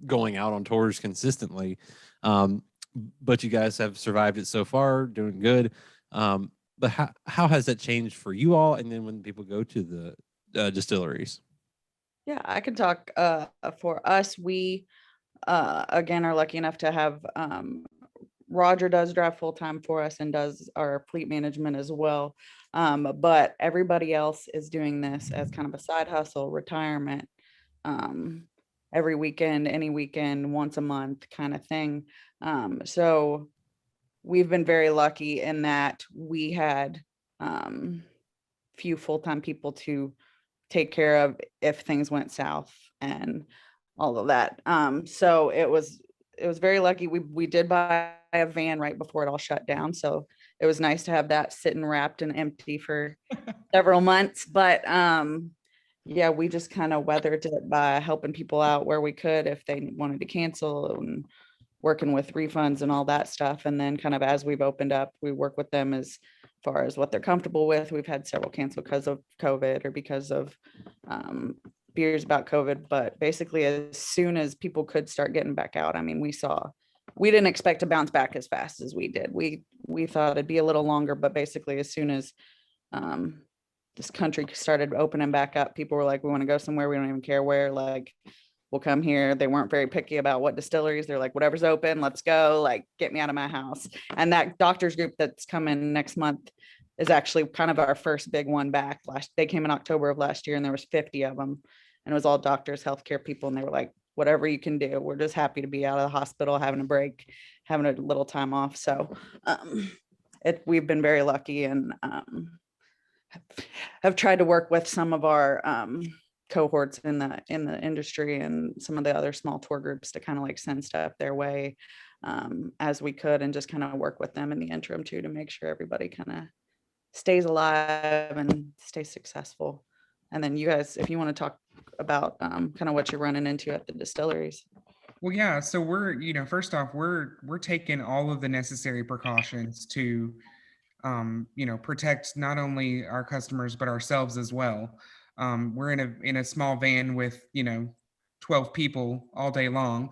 going out on tours consistently. But you guys have survived it so far, doing good. But how has that changed for you all? And then when people go to the distilleries?
Yeah, I can talk for us. We again are lucky enough to have Roger does drive full time for us and does our fleet management as well. But everybody else is doing this as kind of a side hustle, retirement, every weekend, any weekend, once a month kind of thing. So we've been very lucky in that we had few full-time people to take care of if things went south and all of that. So it was very lucky. We did buy a van right before it all shut down. So it was nice to have that sitting wrapped and empty for several months. But yeah, we just kind of weathered it by helping people out where we could if they wanted to cancel, and working with refunds and all that stuff. And then kind of as we've opened up, we work with them as far as what they're comfortable with. We've had several cancel because of COVID or because of fears about COVID. But basically, as soon as people could start getting back out, I mean, we didn't expect to bounce back as fast as we did. We thought it'd be a little longer, but basically as soon as this country started opening back up, people were like, we want to go somewhere. We don't even care where, like, we'll come here. They weren't very picky about what distilleries. They're like, whatever's open, let's go, like, get me out of my house. And that doctors group that's coming next month is actually kind of our first big one back. They came in October of last year and there was 50 of them, and it was all doctors, healthcare people. And they were like, whatever you can do. We're just happy to be out of the hospital, having a break, having a little time off. So we've been very lucky, and have tried to work with some of our cohorts in the industry and some of the other small tour groups to kind of like send stuff their way as we could, and just kind of work with them in the interim too, to make sure everybody kind of stays alive and stays successful. And then you guys, if you want to talk about kind of what you're running into at the distilleries.
Well, yeah. So we're, first off, we're taking all of the necessary precautions to, protect not only our customers but ourselves as well. We're in a small van with 12 people all day long.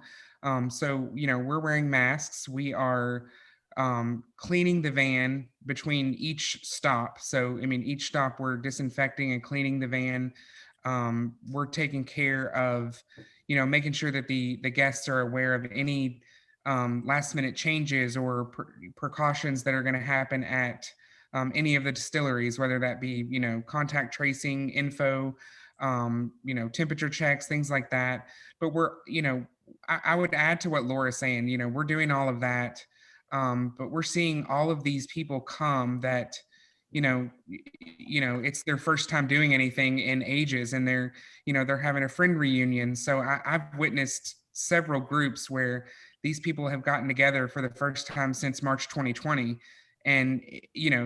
So we're wearing masks. We are cleaning the van between each stop. So I mean, each stop we're disinfecting and cleaning the van. We're taking care of making sure that the guests are aware of any last minute changes or precautions that are going to happen at any of the distilleries, whether that be contact tracing info, temperature checks, things like that. But we're I would add to what Laura's saying. We're doing all of that, but we're seeing all of these people come that it's their first time doing anything in ages, and they're having a friend reunion. So I've witnessed several groups where these people have gotten together for the first time since March 2020, and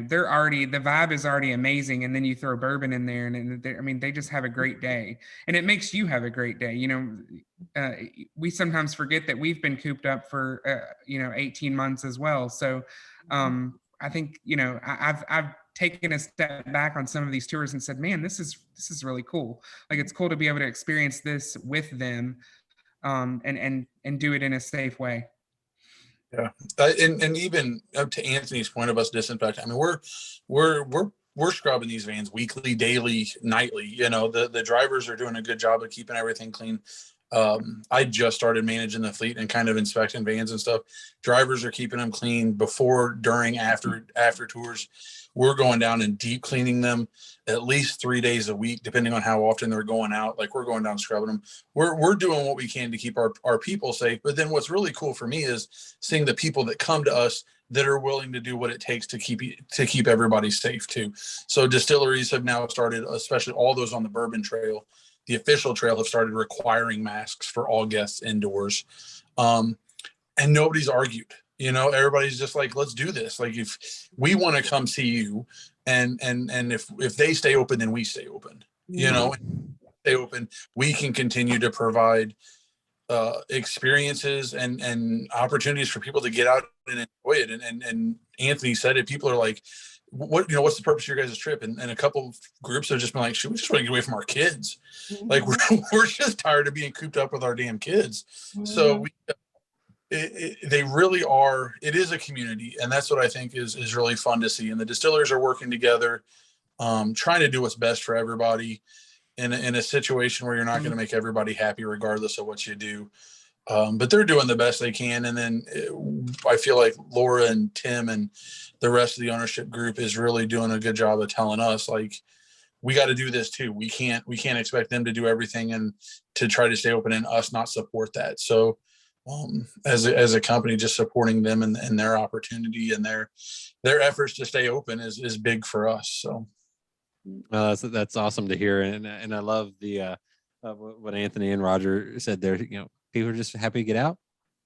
they're already, the vibe is already amazing, and then you throw bourbon in there, and they just have a great day, and it makes you have a great day. We sometimes forget that we've been cooped up for 18 months as well. So I think I've taken a step back on some of these tours and said, man, this is really cool. Like, it's cool to be able to experience this with them, and do it in a safe way.
Yeah, and even up to Anthony's point of us disinfecting. I mean, we're scrubbing these vans weekly, daily, nightly. The drivers are doing a good job of keeping everything clean. I just started managing the fleet and kind of inspecting vans and stuff. Drivers are keeping them clean before, during, after tours. We're going down and deep cleaning them at least 3 days a week, depending on how often they're going out. Like, we're going down scrubbing them. We're doing what we can to keep our people safe. But then what's really cool for me is seeing the people that come to us that are willing to do what it takes to keep everybody safe too. So distilleries have now started, especially all those on the Bourbon Trail, the official trail, have started requiring masks for all guests indoors. And nobody's argued. Everybody's just like, let's do this. Like, if we want to come see you, and if they stay open, then we stay open. Stay open, we can continue to provide experiences and opportunities for people to get out and enjoy it. And Anthony said it. People are like, what's the purpose of your guys' trip? And a couple of groups have just been like, should we just want to get away from our kids? Like, we're just tired of being cooped up with our damn kids. So they really are. It is a community, and that's what I think is really fun to see. And the distillers are working together, trying to do what's best for everybody in a situation where you're not going to make everybody happy regardless of what you do. But they're doing the best they can. And then I feel like Laura and Tim and the rest of the ownership group is really doing a good job of telling us, like, we got to do this too. We can't expect them to do everything and to try to stay open and us not support that. So as a company, just supporting them and their opportunity and their efforts to stay open is big for us. So
that's awesome to hear. And I love the what Anthony and Roger said there. People are just happy to get out,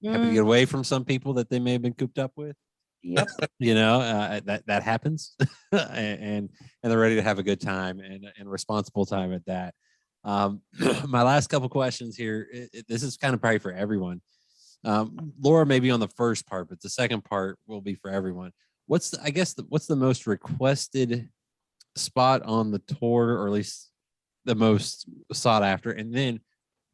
happy to get away from some people that they may have been cooped up with.
Yep.
That happens, and they're ready to have a good time and responsible time at that. My last couple questions here. This is kind of probably for everyone. Laura, maybe on the first part, but the second part will be for everyone. What's the most requested spot on the tour, or at least the most sought after? And then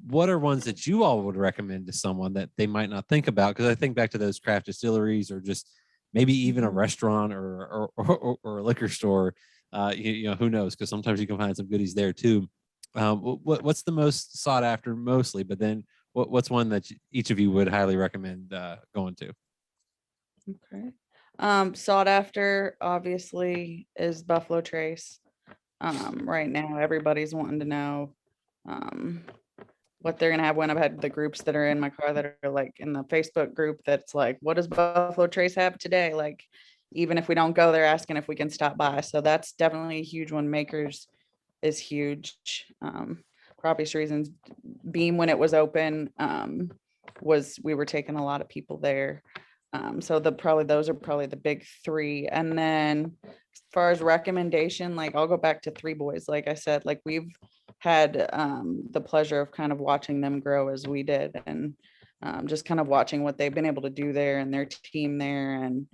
what are ones that you all would recommend to someone that they might not think about? Because I think back to those craft distilleries, or just maybe even a restaurant or a liquor store. Who knows? Because sometimes you can find some goodies there too. What's the most sought after mostly? But then what's one that each of you would highly recommend going to?
Okay. Sought after obviously is Buffalo Trace. Right now everybody's wanting to know what they're gonna have. When I've had the groups that are in my car that are like in the Facebook group that's like, what does Buffalo Trace have today? Like, even if we don't go, they're asking if we can stop by. So that's definitely a huge one. Makers is huge. For obvious reasons. Beam, when it was open, we were taking a lot of people there. So those are probably the big three. And then as far as recommendation, like, I'll go back to Three Boys. Like I said, like, we've had the pleasure of kind of watching them grow as we did, and just kind of watching what they've been able to do there and their team there. And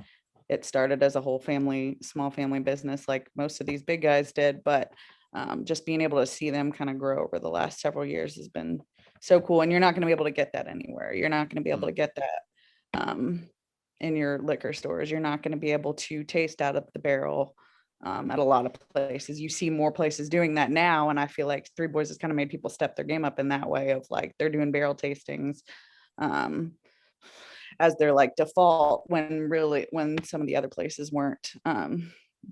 it started as a whole small family business like most of these big guys did, but just being able to see them kind of grow over the last several years has been so cool. And you're not going to be able to get that anywhere. You're not going to be able to get that in your liquor stores. You're not going to be able to taste out of the barrel at a lot of places. You see more places doing that now. And I feel like Three Boys has kind of made people step their game up in that way of, like, they're doing barrel tastings as their like default, when some of the other places weren't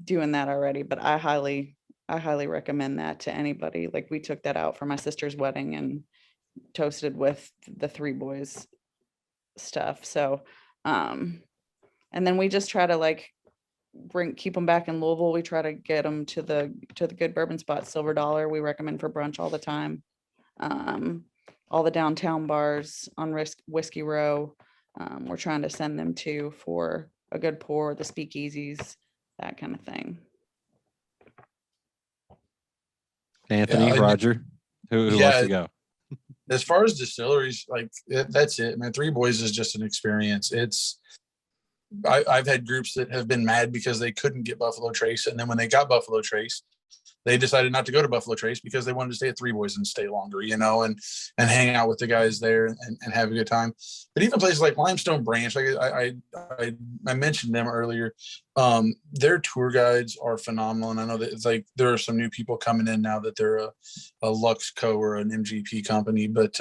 doing that already. But I highly recommend that to anybody. Like, we took that out for my sister's wedding and toasted with the Three Boys stuff. So and then we just try to like keep them back in Louisville. We try to get them to the good bourbon spots. Silver Dollar we recommend for brunch all the time. All the downtown bars on Whiskey Row, we're trying to send them to for a good pour, the speakeasies, that kind of thing.
Anthony, Roger, who wants to go?
As far as distilleries, like, that's it, man. Three Boys is just an experience. I've had groups that have been mad because they couldn't get Buffalo Trace, and then when they got Buffalo Trace, they decided not to go to Buffalo Trace because they wanted to stay at Three Boys and stay longer, and hang out with the guys there and have a good time. But even places like Limestone Branch, like I mentioned them earlier, their tour guides are phenomenal. And I know that it's like there are some new people coming in now that they're a Luxco or an MGP company, but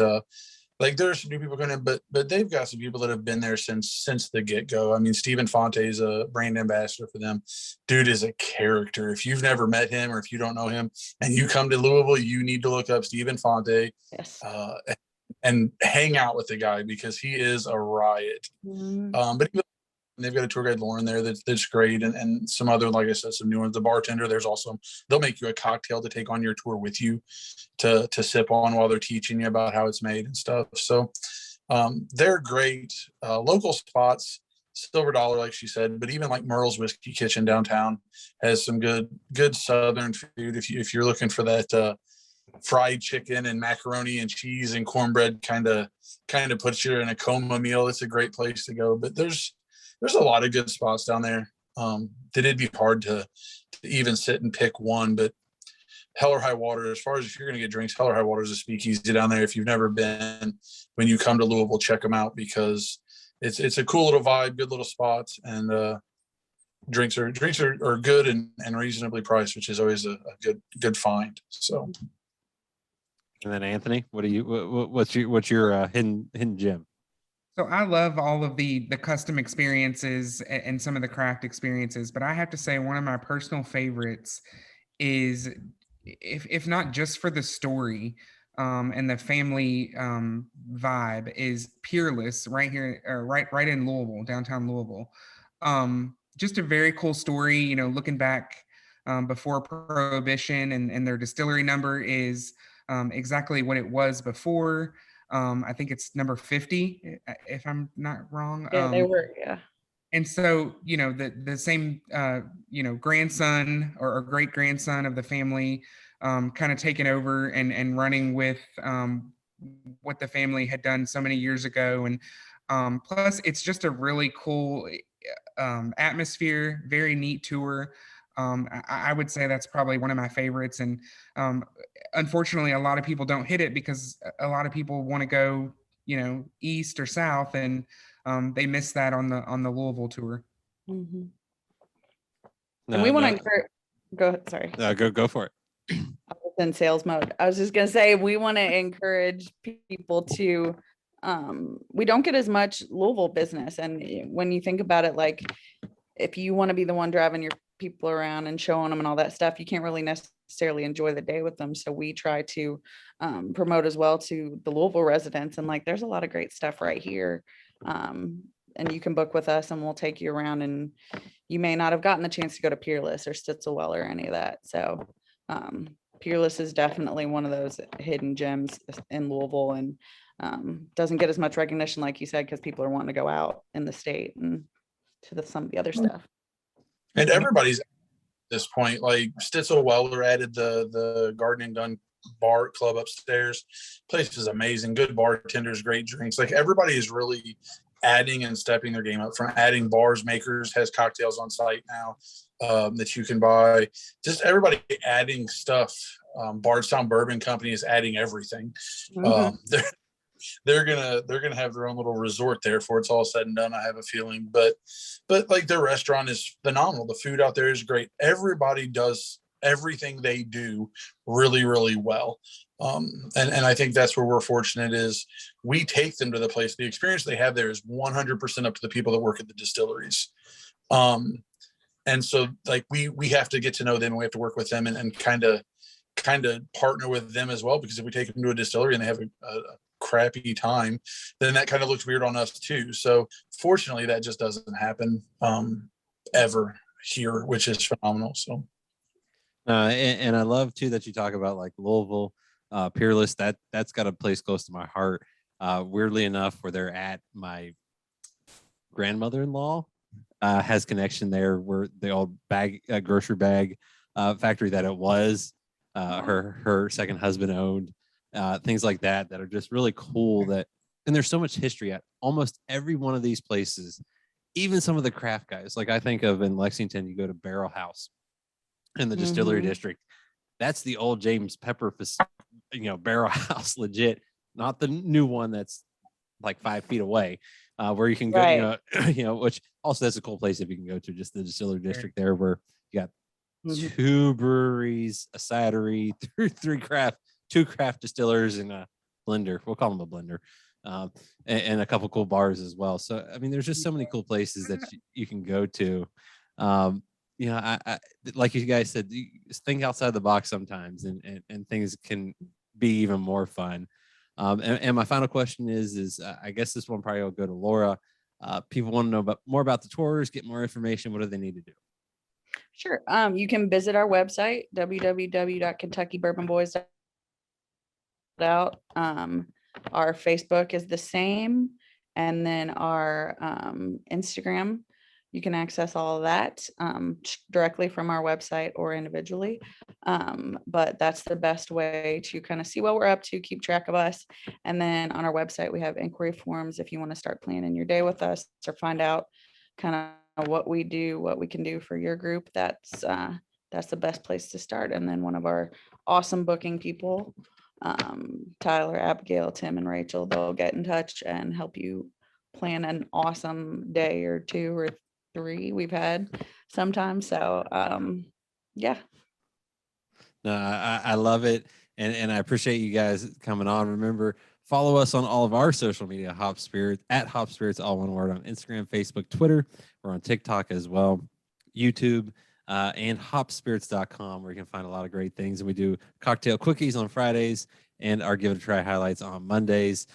like there's some new people coming in, but they've got some people that have been there since the get-go. I mean, Stephen Fonte is a brand ambassador for them. Dude is a character. If you've never met him or if you don't know him and you come to Louisville, you need to look up Stephen Fonte.
Yes.
And hang out with the guy because he is a riot. But even, they've got a tour guide, Lauren, there that's great, and some other, like I said, some new ones. The bartender, there's also, they'll make you a cocktail to take on your tour with you to sip on while they're teaching you about how it's made and stuff. So they're great. Local spots, Silver Dollar, like she said, but even like Merle's Whiskey Kitchen downtown has some good Southern food. If you're looking for that fried chicken and macaroni and cheese and cornbread kind of puts you in a coma meal, it's a great place to go. But there's a lot of good spots down there that it'd be hard to even sit and pick one. But Hell or High Water, as far as if you're going to get drinks, Hell or High Water is a speakeasy down there. If you've never been, when you come to Louisville, check them out because it's a cool little vibe, good little spots, and drinks are good and reasonably priced, which is always a good find. So.
And then Anthony, what's your hidden gem?
So I love all of the custom experiences and some of the craft experiences, but I have to say one of my personal favorites is, if not just for the story and the family vibe, is Peerless right here, right in Louisville, downtown Louisville. Just a very cool story, looking back before Prohibition, and their distillery number is exactly what it was before. I think it's number 50, if I'm not wrong.
Yeah, they were, yeah.
And so, the same, grandson or great grandson of the family kind of taking over and running with what the family had done so many years ago. And plus, it's just a really cool atmosphere, very neat tour. I would say that's probably one of my favorites. And unfortunately, a lot of people don't hit it because a lot of people want to go, east or south, and they miss that on the Louisville tour.
Mm-hmm. And we want to encourage. Go ahead. Sorry.
Go for it.
I was in sales mode. I was just gonna say we want to encourage people to. We don't get as much Louisville business, and when you think about it, like if you want to be the one driving your people around and showing them and all that stuff, you can't really necessarily enjoy the day with them. So we try to promote as well to the Louisville residents, and like there's a lot of great stuff right here, and you can book with us and we'll take you around, and you may not have gotten the chance to go to Peerless or Stitzelwell or any of that. So Peerless is definitely one of those hidden gems in Louisville, and doesn't get as much recognition, like you said, because people are wanting to go out in the state and to some of the other stuff.
And everybody's at this point, like Stitzel Weller added the Garden and Gun bar club upstairs. Place is amazing. Good bartenders, great drinks. Like everybody is really adding and stepping their game up. From adding bars, Makers has cocktails on site now that you can buy. Just everybody adding stuff. Bardstown Bourbon Company is adding everything.
Mm-hmm.
They're gonna have their own little resort there before it's all said and done, I have a feeling. But like their restaurant is phenomenal. The food out there is great. Everybody does everything they do really, really well. And I think that's where we're fortunate is we take them to the place. The experience they have there is 100% up to the people that work at the distilleries. And so like we have to get to know them, and we have to work with them and kind of partner with them as well, because if we take them to a distillery and they have a crappy time, then that kind of looks weird on us too. So fortunately that just doesn't happen ever here, which is phenomenal. So
and I love too that you talk about like Louisville, Peerless. That's got a place close to my heart. Weirdly enough, where they're at, my grandmother-in-law has connection there, where the old grocery bag factory that it was her second husband owned. Things like that are just really cool. And there's so much history at almost every one of these places. Even some of the craft guys, like I think of in Lexington, you go to Barrel House, in the Distillery
Mhm.
District. That's the old James Pepper, barrel house, legit, not the new one that's like 5 feet away, where you can go,
Right.
which also that's a cool place if you can go to, just the Distillery
Sure.
District there, where you got
Mhm.
2 breweries, a cidery, 2 craft distillers, and a blender. We'll call them a blender, and a couple cool bars as well. So, I mean, there's just so many cool places that you can go to. I like you guys said, you think outside the box sometimes, and things can be even more fun. And my final question is I guess this one probably will go to Laura. People want to know more about the tours, get more information. What do they need to do?
Sure. You can visit our website, www.KentuckyBourbonBoys.out. Our Facebook is the same. And then our Instagram, you can access all of that directly from our website or individually. But that's the best way to kind of see what we're up to, keep track of us. And then on our website, we have inquiry forms if you want to start planning your day with us or find out kind of what we do, what we can do for your group. That's the best place to start. And then one of our awesome booking people, Tyler, Abigail, Tim, and Rachel, they'll get in touch and help you plan an awesome day or 2 or 3 we've had sometimes. So yeah.
No, I love it. And I appreciate you guys coming on. Remember, follow us on all of our social media, Hop Spirits, at Hop Spirits, all one word, on Instagram, Facebook, Twitter. We're on TikTok as well, YouTube, and hopspirits.com, where you can find a lot of great things. And we do cocktail quickies on Fridays and our Give It a Try highlights on Mondays.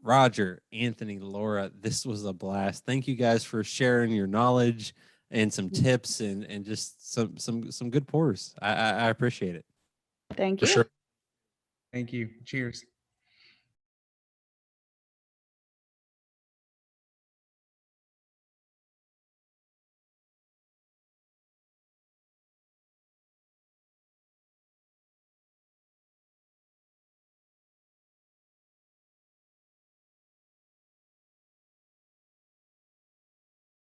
Roger, Anthony, Laura, this was a blast. Thank you guys for sharing your knowledge and some tips and just some good pours. I appreciate it.
Thank
For
you.
sure.
Thank you. Cheers.